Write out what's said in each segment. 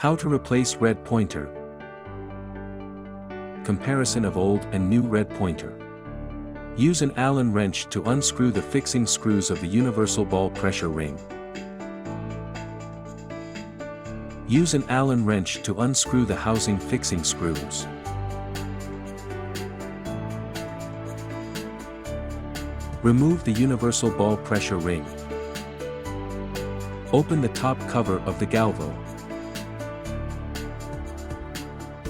How to replace red pointer. Comparison of old and new red pointer. Use an Allen wrench to unscrew the fixing screws of the universal ball pressure ring. Use an Allen wrench to unscrew the housing fixing screws. Remove the universal ball pressure ring. Open the top cover of the Galvo.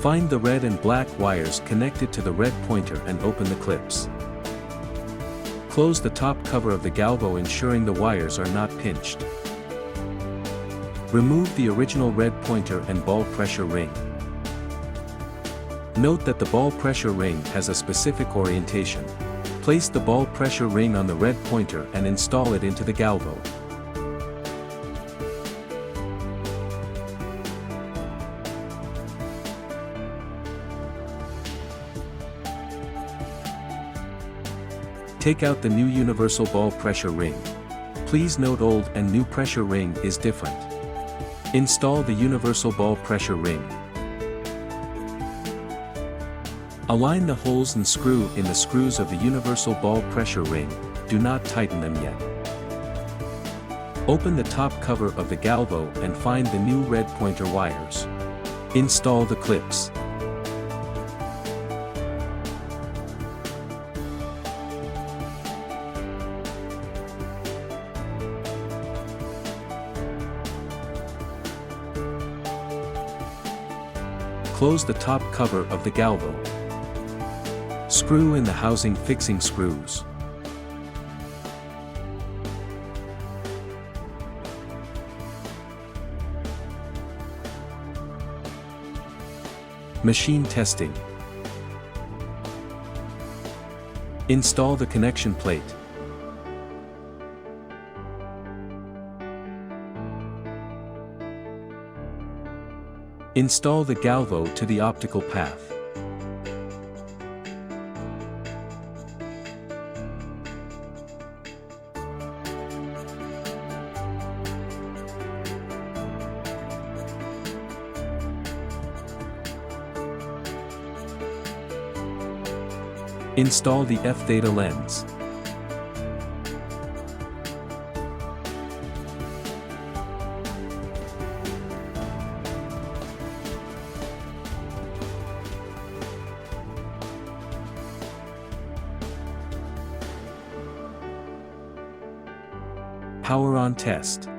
Find the red and black wires connected to the red pointer and open the clips. Close the top cover of the Galvo, ensuring the wires are not pinched. Remove the original red pointer and ball pressure ring. Note that the ball pressure ring has a specific orientation. Place the ball pressure ring on the red pointer and install it into the Galvo. Take out the new universal ball pressure ring. Please note old and new pressure ring is different. Install the universal ball pressure ring. Align the holes and screw in the screws of the universal ball pressure ring, do not tighten them yet. Open the top cover of the Galvo and find the new red pointer wires. Install the clips. Close the top cover of the Galvo. Screw in the housing fixing screws. Machine testing. Install the connection plate. Install the Galvo to the optical path. Install the F-theta lens. Power on test.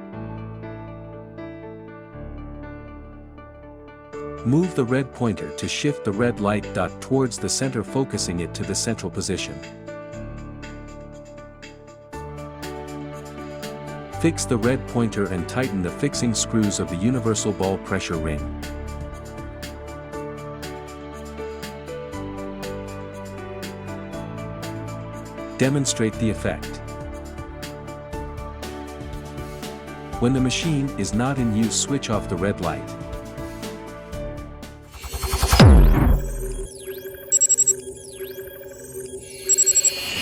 Move the red pointer to shift the red light dot towards the center, focusing it to the central position. Fix the red pointer and tighten the fixing screws of the universal ball pressure ring. Demonstrate the effect. When the machine is not in use, switch off the red light.